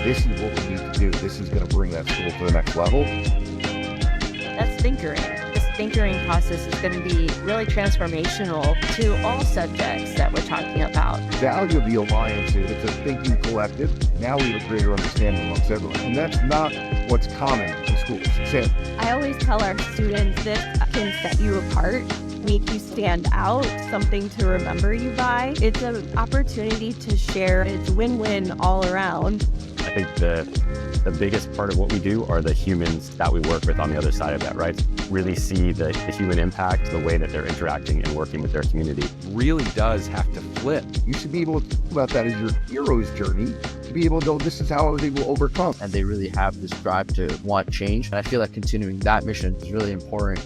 This is what we need to do. This is going to bring that school to the next level. That's Thinkering. This Thinkering process is going to be really transformational to all subjects that we're talking about. The value of the Alliance is it's a thinking collective. Now we have a greater understanding amongst everyone. And that's not what's common in schools. I always tell our students this can set you apart, make you stand out, something to remember you by. It's an opportunity to share. It's win-win all around. I think the biggest part of what we do are the humans that we work with on the other side of that, right? Really see the human impact, the way that they're interacting and working with their community. It really does have to flip. You should be able to think about that as your hero's journey, to be able to go, this is how I was able to overcome. And they really have this drive to want change. And I feel like continuing that mission is really important.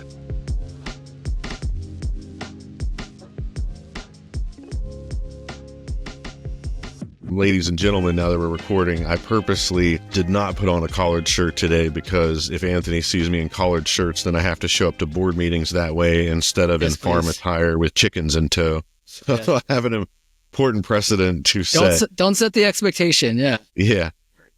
Ladies and gentlemen, now that we're recording, I purposely did not put on a collared shirt today because if Anthony sees me in collared shirts, then I have to show up to board meetings that way instead of in farm attire with chickens in tow. So I have an important precedent to set. Don't set the expectation, Yeah.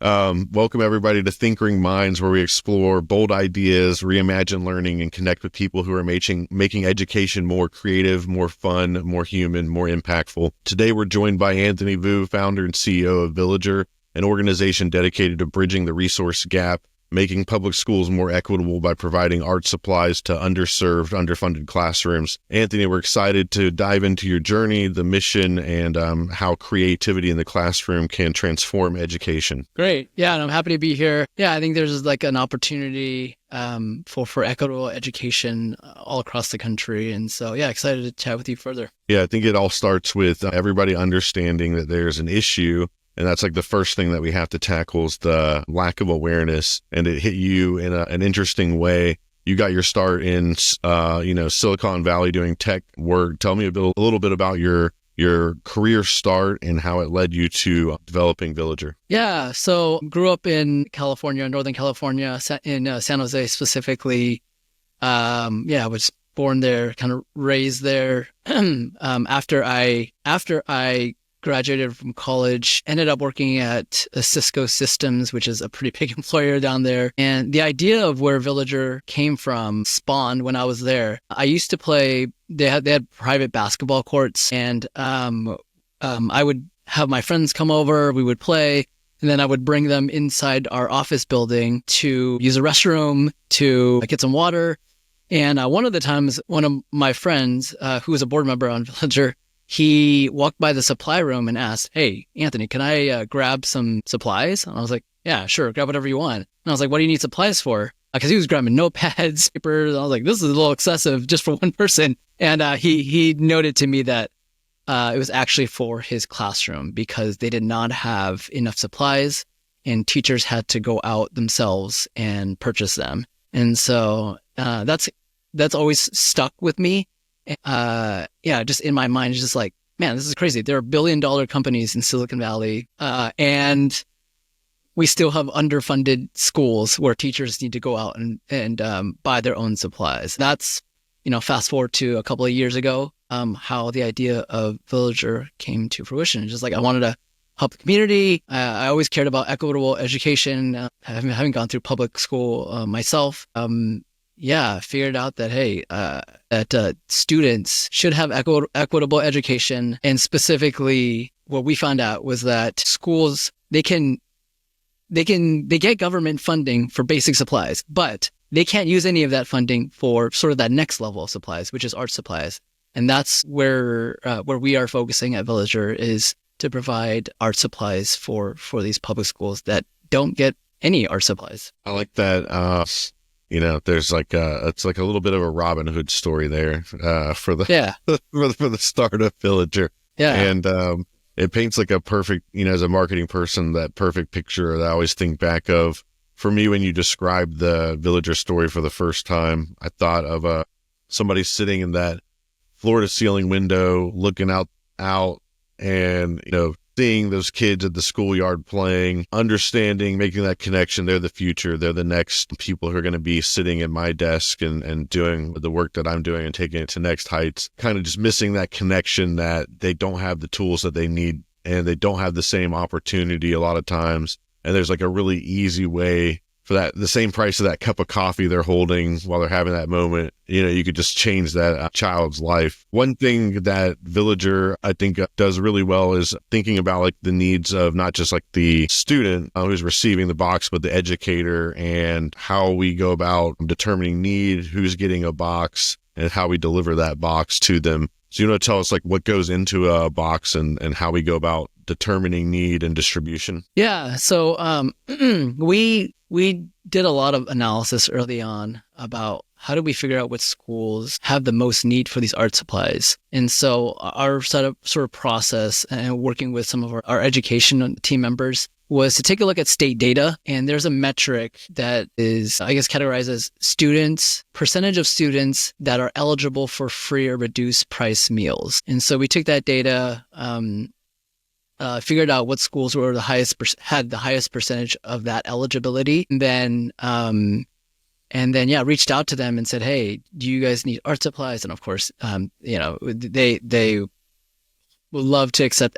Welcome everybody to Thinkering Minds, where we explore bold ideas, reimagine learning, and connect with people who are making education more creative, more fun, more human, more impactful. Today we're joined by Anthony Vu, founder and CEO of Villagr, an organization dedicated to bridging the resource gap, making public schools more equitable by providing art supplies to underserved, underfunded classrooms. Anthony, we're excited to dive into your journey, the mission, and how creativity in the classroom can transform education. Great. Yeah, and I'm happy to be here. Yeah, I think there's like an opportunity for equitable education all across the country. And so, yeah, excited to chat with you further. Yeah, I think it all starts with everybody understanding that there's an issue. And that's like the first thing that we have to tackle is the lack of awareness. And it hit you in an interesting way. You got your start in, Silicon Valley doing tech work. Tell me a little bit about your career start and how it led you to developing Villagr. Yeah, so grew up in California, Northern California, in San Jose specifically. I was born there, kind of raised there. After I graduated from college, ended up working at Cisco Systems, which is a pretty big employer down there. And the idea of where Villagr came from spawned when I was there. I used to play, they had private basketball courts, and I would have my friends come over, we would play, and then I would bring them inside our office building to use a restroom, to get some water. And one of the times, one of my friends, who was a board member on Villagr, he walked by the supply room and asked, "Hey, Anthony, can I grab some supplies?" And I was like, "Yeah, sure, grab whatever you want." And I was like, "What do you need supplies for?" Because he was grabbing notepads, papers. And I was like, "This is a little excessive just for one person." And he noted to me that it was actually for his classroom because they did not have enough supplies and teachers had to go out themselves and purchase them. And so that's always stuck with me. Just in my mind, it's just like, man, this is crazy. There are billion-dollar companies in Silicon Valley, and we still have underfunded schools where teachers need to go out and buy their own supplies. That's, fast forward to a couple of years ago, how the idea of Villagr came to fruition. It's just like, I wanted to help the community. I always cared about equitable education, having gone through public school myself. Figured out that, hey, that students should have equitable education. And specifically, what we found out was that schools, they get government funding for basic supplies, but they can't use any of that funding for sort of that next level of supplies, which is art supplies. And that's where we are focusing at Villagr, is to provide art supplies for these public schools that don't get any art supplies. I like that. There's it's like a little bit of a Robin Hood story there for the for the start of Villagr. Yeah. And it paints like a perfect, as a marketing person, that perfect picture that I always think back of. For me, when you described the Villagr story for the first time, I thought of somebody sitting in that floor to ceiling window looking out and, seeing those kids at the schoolyard playing, understanding, making that connection. They're the future. They're the next people who are going to be sitting at my desk and doing the work that I'm doing and taking it to next heights. Kind of just missing that connection that they don't have the tools that they need and they don't have the same opportunity a lot of times. And there's like a really easy way for that, the same price of that cup of coffee they're holding while they're having that moment. You could just change that child's life. One thing that Villagr, I think, does really well is thinking about like the needs of not just like the student who's receiving the box, but the educator, and how we go about determining need, who's getting a box, and how we deliver that box to them. So you want to tell us like what goes into a box and how we go about determining need and distribution? Yeah. So we did a lot of analysis early on about how do we figure out what schools have the most need for these art supplies. And so our sort of process and working with some of our education team members was to take a look at state data. And there's a metric that is, I guess, categorized as percentage of students that are eligible for free or reduced price meals. And so we took that data, figured out what schools were had the highest percentage of that eligibility, and then reached out to them and said, "Hey, do you guys need art supplies?" And of course, they would love to accept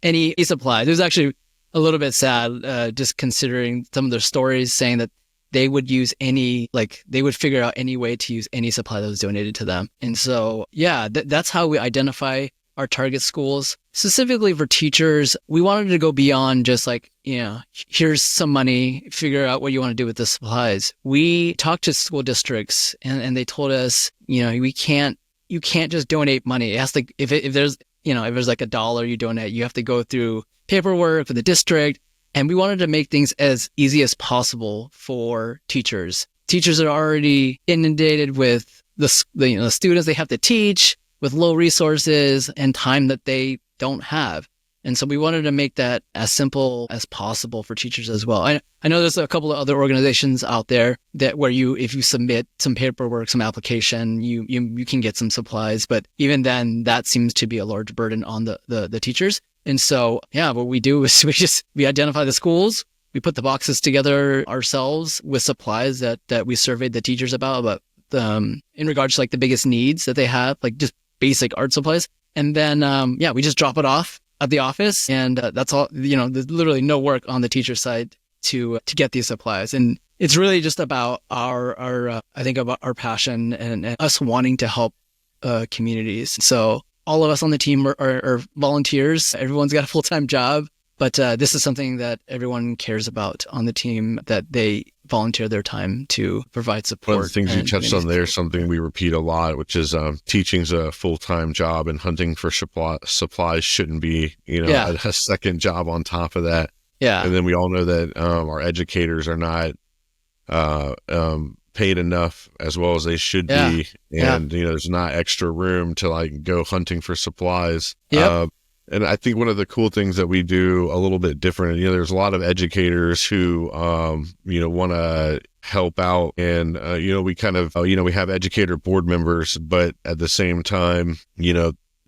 any supply. It was actually a little bit sad, just considering some of their stories saying that they would they would figure out any way to use any supply that was donated to them. And so, that's how we identify our target schools. Specifically for teachers, we wanted to go beyond just like, here's some money, figure out what you want to do with the supplies. We talked to school districts and they told us, you can't just donate money. It has to, if there's like $1 you donate, you have to go through paperwork with the district. And we wanted to make things as easy as possible for teachers. Teachers are already inundated with the students they have to teach, with low resources and time that they don't have. And so we wanted to make that as simple as possible for teachers as well. I know there's a couple of other organizations out there that where if you submit some paperwork, some application, you can get some supplies. But even then, that seems to be a large burden on the teachers. And so, what we do is we identify the schools, we put the boxes together ourselves with supplies that we surveyed the teachers about in regards to like the biggest needs that they have, like just basic art supplies. And then, we just drop it off at the office, and that's all. There's literally no work on the teacher side to get these supplies, and it's really just about our I think about our passion and us wanting to help communities. So all of us on the team are volunteers. Everyone's got a full-time job, but this is something that everyone cares about on the team, that they volunteer their time to provide support. One of the things you touched on there, something we repeat a lot, which is teaching's a full-time job, and hunting for supplies shouldn't be, a second job on top of that. Yeah. And then we all know that our educators are not paid enough as well as they should be. And, there's not extra room to like go hunting for supplies. Yep. And I think one of the cool things that we do a little bit different, there's a lot of educators who, want to help out. And, we kind of, we have educator board members, but at the same time,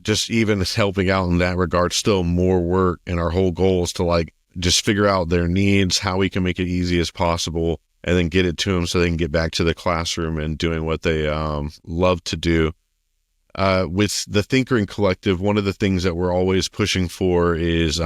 just even helping out in that regard, still more work. And our whole goal is to like just figure out their needs, how we can make it easy as possible, and then get it to them so they can get back to the classroom and doing what they love to do. With the Thinkering Collective, one of the things that we're always pushing for is,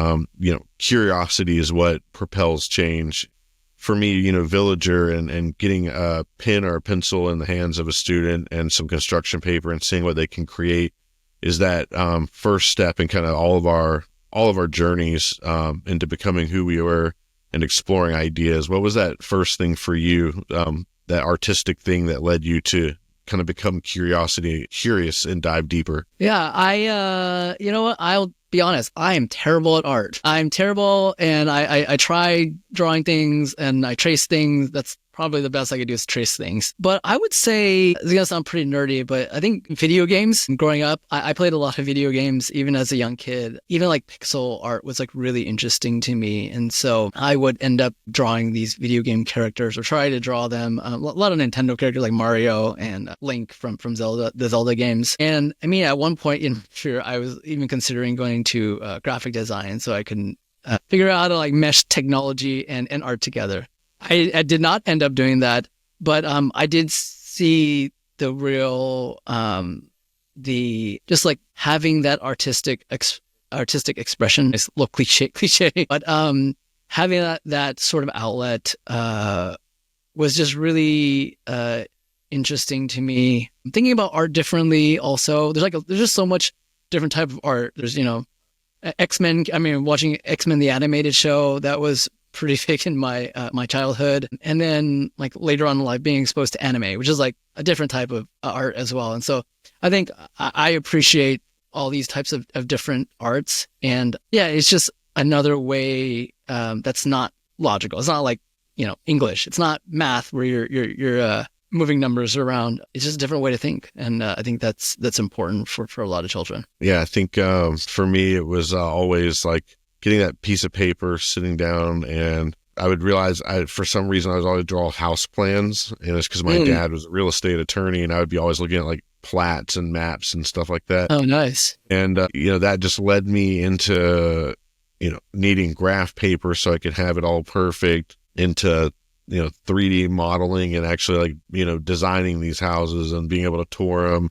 curiosity is what propels change. For me, Villagr and getting a pen or a pencil in the hands of a student and some construction paper and seeing what they can create is that first step in kind of all of our journeys into becoming who we were and exploring ideas. What was that first thing for you, that artistic thing that led you to kind of become curious and dive deeper? Yeah, you know what? I'll be honest. I am terrible at art. I'm terrible, and I try drawing things and I trace things. That's probably the best I could do is trace things. But I would say, it's going to sound pretty nerdy, but I think video games, growing up, I played a lot of video games, even as a young kid. Even like pixel art was like really interesting to me. And so I would end up drawing these video game characters or try to draw them. A lot of Nintendo characters like Mario and Link from Zelda, the Zelda games. And I mean, at one point in sure, I was even considering going to graphic design so I can figure out how to like mesh technology and art together. I did not end up doing that, but I did see the real just like having that artistic expression. It's a little cliche, but having that sort of outlet was just really interesting to me. I'm thinking about art differently. Also, there's just so much different type of art. There's X-Men. I mean, watching X-Men the animated show, that was pretty big in my childhood, and then like later on in life being exposed to anime, which is like a different type of art as well. And so I think I appreciate all these types of different arts, and yeah, it's just another way that's not logical. It's not like English. It's not math where you're moving numbers around. It's just a different way to think, and I think that's important for a lot of children. Yeah, I think for me it was always like getting that piece of paper, sitting down, and I would realize for some reason I was always draw house plans, and it's because my dad was a real estate attorney, and I would be always looking at like plats and maps and stuff like that. Oh, nice. And that just led me into needing graph paper so I could have it all perfect, into 3D modeling and actually like designing these houses and being able to tour them.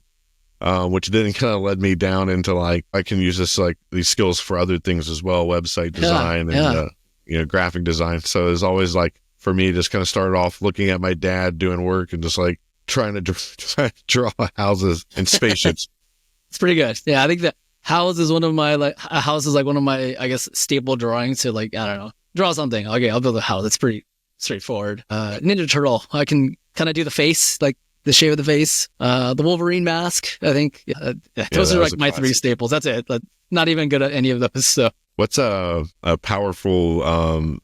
Which then kind of led me down into like, I can use these skills for other things as well, website design and graphic design. So it's always like, for me, just kind of started off looking at my dad doing work and just like trying to draw houses and spaceships. It's pretty good. Yeah, I think that house is one of my I guess staple drawings to like, I don't know, draw something. Okay, I'll build a house. It's pretty straightforward. Ninja Turtle, I can kind of do the face, like the shape of the face, the Wolverine mask. I think those are like my three staples. That's it. Not even good at any of those. So, what's a powerful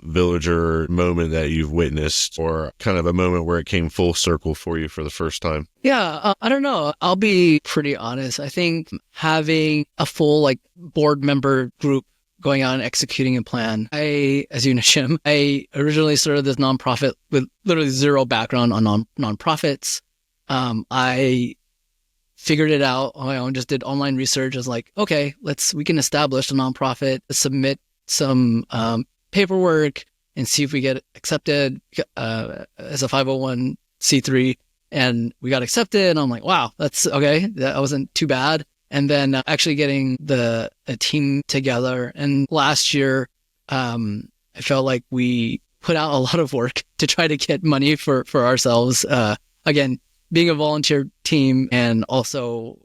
Villagr moment that you've witnessed, or kind of a moment where it came full circle for you for the first time? Yeah, I don't know. I'll be pretty honest. I think having a full like board member group going out and executing a plan. As you know, Shim, I originally started this nonprofit with literally zero background on nonprofits. I figured it out on my own, just did online research. I was like, okay, we can establish a nonprofit, submit some paperwork and see if we get accepted as a 501c3. And we got accepted. And I'm like, wow, that's okay. That wasn't too bad. And then actually getting a team together. And last year, I felt like we put out a lot of work to try to get money for ourselves. Again, being a volunteer team and also,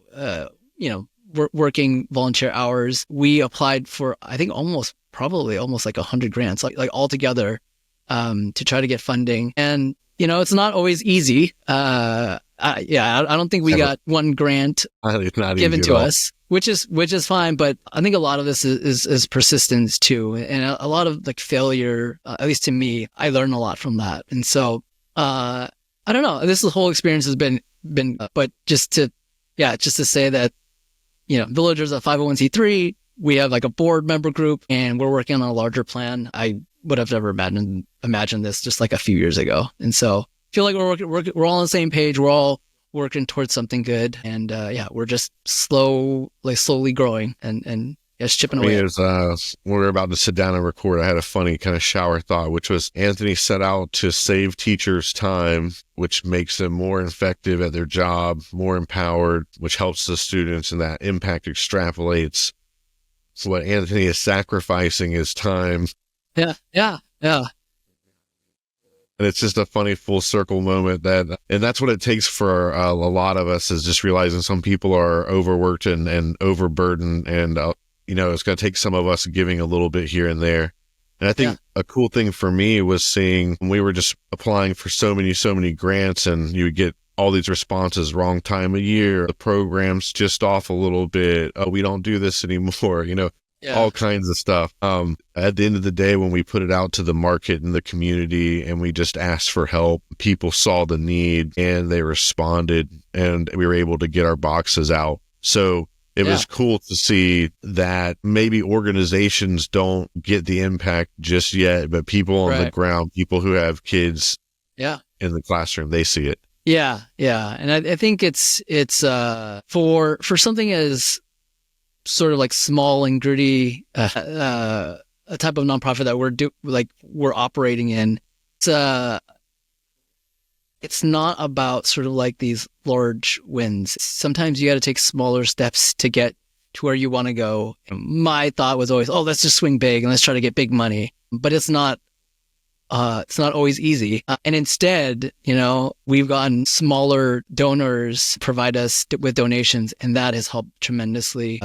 working volunteer hours, we applied for, I think almost like 100 grants, like all together, to try to get funding. And, it's not always easy. I don't think we got one grant given to us, which is fine. But I think a lot of this is persistence too. And a lot of like failure, at least to me, I learned a lot from that. And so, I don't know. This whole experience has been, but just to say that, Villagr's a 501c3. We have like a board member group, and we're working on a larger plan. I would have never imagined this just like a few years ago. And so I feel like we're all on the same page. We're all working towards something good, and we're just slowly growing and just chipping away. As we were about to sit down and record, I had a funny kind of shower thought, which was Anthony set out to save teachers time, which makes them more effective at their job, more empowered, which helps the students, and that impact extrapolates. So what Anthony is sacrificing is time. Yeah. And it's just a funny full circle moment and that's what it takes for a lot of us, is just realizing some people are overworked and overburdened, and it's going to take some of us giving a little bit here and there. And I think a cool thing for me was seeing when we were just applying for so many grants, and you would get all these responses, wrong time of year, the program's just off a little bit. Oh, we don't do this anymore. all kinds of stuff. At the end of the day, when we put it out to the market and the community and we just asked for help, people saw the need and they responded, and we were able to get our boxes out. So it was cool to see that maybe organizations don't get the impact just yet, but people on the ground, people who have kids in the classroom, they see it. Yeah. And I think it's for something as sort of like small and gritty, a type of nonprofit that we're operating in. It's not about sort of like these large wins. Sometimes you got to take smaller steps to get to where you want to go. My thought was always, let's just swing big and let's try to get big money. But it's not always easy. And instead, we've gotten smaller donors provide us with donations, and that has helped tremendously.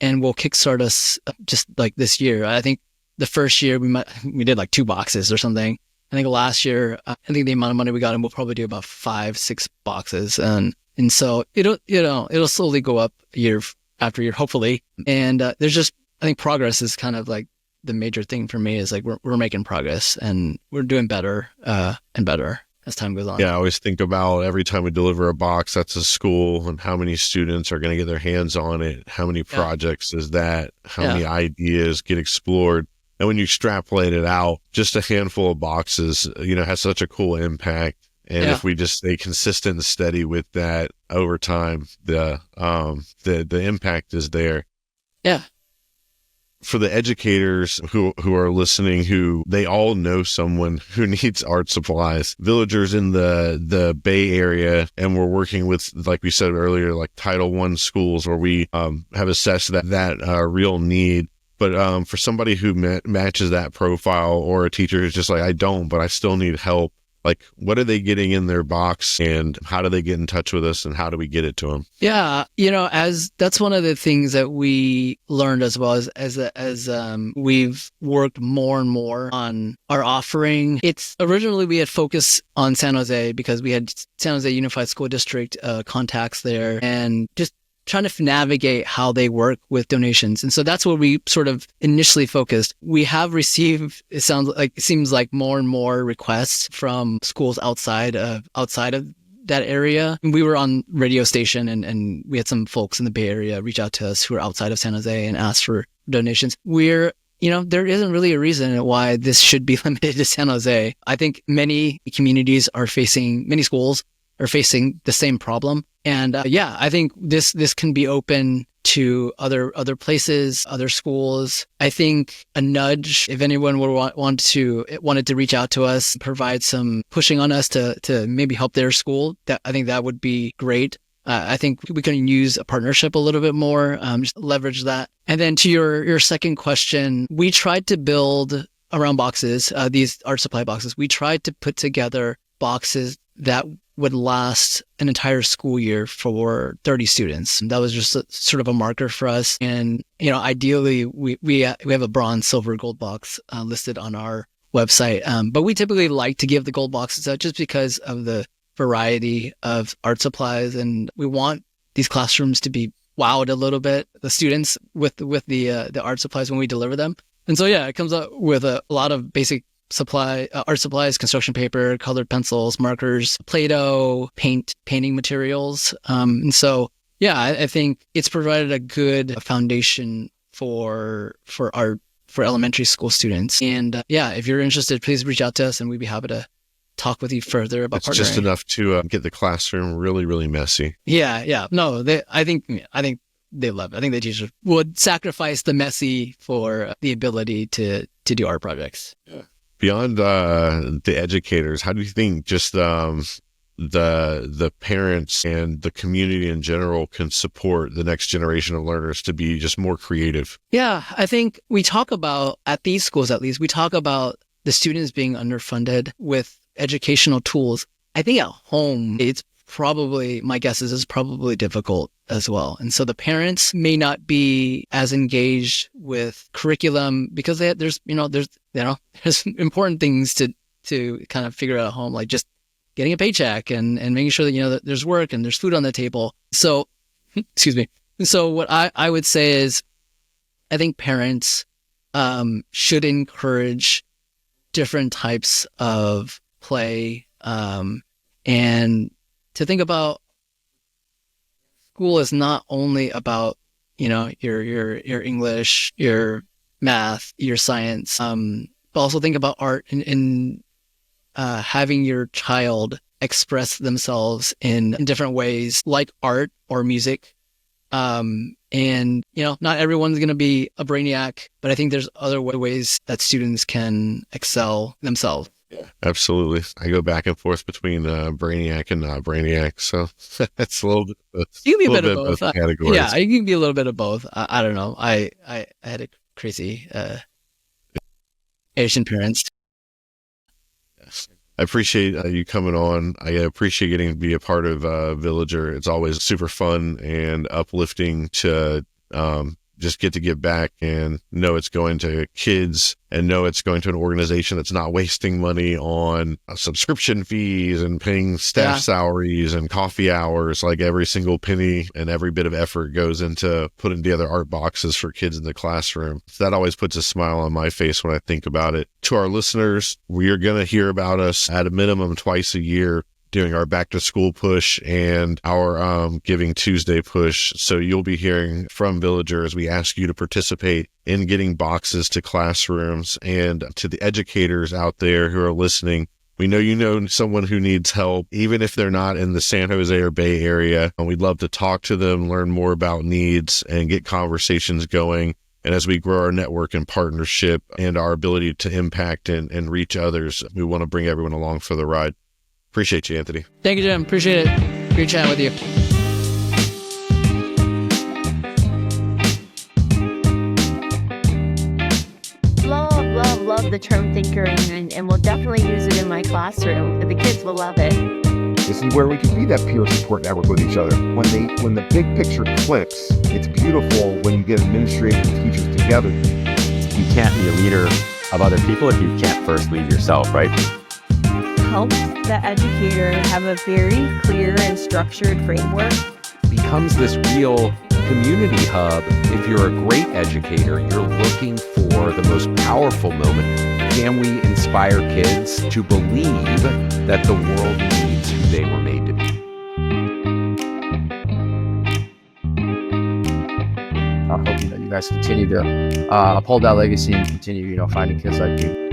And will kickstart us just like this year. I think the first year we did like 2 boxes or something. I think last year, I think the amount of money we got, and we'll probably do about 5-6 boxes. And so it'll slowly go up year after year, hopefully. And there's just, I think progress is kind of like the major thing for me, is like we're making progress and we're doing better and better as time goes on. Yeah, I always think about every time we deliver a box, that's a school, and how many students are going to get their hands on it. How many projects is that? How many ideas get explored? And when you extrapolate it out, just a handful of boxes, has such a cool impact. And if we just stay consistent and steady with that over time, the impact is there. Yeah. For the educators who are listening, who they all know someone who needs art supplies. Villagr's in the Bay Area, and we're working with, like we said earlier, like Title I schools, where we have assessed that real need. But for somebody who matches that profile, or a teacher who's just like, I don't, but I still need help, like, what are they getting in their box, and how do they get in touch with us, and how do we get it to them? Yeah, as that's one of the things that we learned as well as we've worked more and more on our offering. It's originally we had focused on San Jose because we had San Jose Unified School District contacts there, and just trying to navigate how they work with donations. And so that's where we sort of initially focused. We have received, it seems like more and more requests from schools outside of that area. We were on radio station, and we had some folks in the Bay Area reach out to us who are outside of San Jose and ask for donations. There isn't really a reason why this should be limited to San Jose. I think many schools are facing the same problem. And I think this can be open to other places, other schools. I think a nudge, if anyone would wanted to reach out to us, provide some pushing on us to maybe help their school, I think that would be great. I think we can use a partnership a little bit more, just leverage that. And then to your second question, we tried to build around boxes, these art supply boxes. We tried to put together boxes that would last an entire school year for 30 students. That was just sort of a marker for us. And, ideally we have a bronze, silver, gold box listed on our website. But we typically like to give the gold boxes out just because of the variety of art supplies. And we want these classrooms to be wowed a little bit, the students with the art supplies when we deliver them. And so, it comes up with a lot of basic art supplies, construction paper, colored pencils, markers, Play-Doh, painting materials. And so, I think it's provided a good foundation for elementary school students. And if you're interested, please reach out to us, and we'd be happy to talk with you further about partnering. It's just enough to get the classroom really, really messy. Yeah. No, I think they love it. I think the teachers would sacrifice the messy for the ability to do art projects. Yeah. Beyond the educators, how do you think just the parents and the community in general can support the next generation of learners to be just more creative? Yeah, I think we talk about, at these schools at least, we talk about the students being underfunded with educational tools. I think at home, it's probably, my guess is it's probably difficult as well. And so the parents may not be as engaged with curriculum because there's important things to kind of figure out at home, like just getting a paycheck and making sure that, that there's work and there's food on the table. So, excuse me. So what I would say is I think parents should encourage different types of play, and to think about school is not only about, your English, your math, your science, but also think about art and having your child express themselves in different ways, like art or music. And not everyone's going to be a brainiac, but I think there's other ways that students can excel themselves. Yeah, absolutely. I go back and forth between brainiac and not brainiac, so it's a little bit. You can be a bit of both. Categories. Yeah, you can be a little bit of both. I don't know. I had a crazy Asian parents. I appreciate you coming on. I appreciate getting to be a part of Villagr. It's always super fun and uplifting to just get to give back and know it's going to kids and know it's going to an organization that's not wasting money on subscription fees and paying staff salaries and coffee hours. Like every single penny and every bit of effort goes into putting together art boxes for kids in the classroom. So that always puts a smile on my face when I think about it. To our listeners, we are going to hear about us at a minimum twice a year doing our back to school push and our Giving Tuesday push. So you'll be hearing from Villagr as we ask you to participate in getting boxes to classrooms. And to the educators out there who are listening, we know you know someone who needs help, even if they're not in the San Jose or Bay Area. And we'd love to talk to them, learn more about needs, and get conversations going. And as we grow our network and partnership and our ability to impact and reach others, we want to bring everyone along for the ride. Appreciate you, Anthony. Thank you, Jim. Appreciate it. Great chatting with you. Love the term thinkering, and we'll definitely use it in my classroom. The kids will love it. This is where we can be that peer support network with each other. When the big picture clicks, it's beautiful when you get administrators and teachers together. You can't be a leader of other people if you can't first lead yourself, right? Helps the educator have a very clear and structured framework. Becomes this real community hub. If you're a great educator, you're looking for the most powerful moment. Can we inspire kids to believe that the world needs who they were made to be? I hope that you guys continue to uphold that legacy and continue, finding kids like you.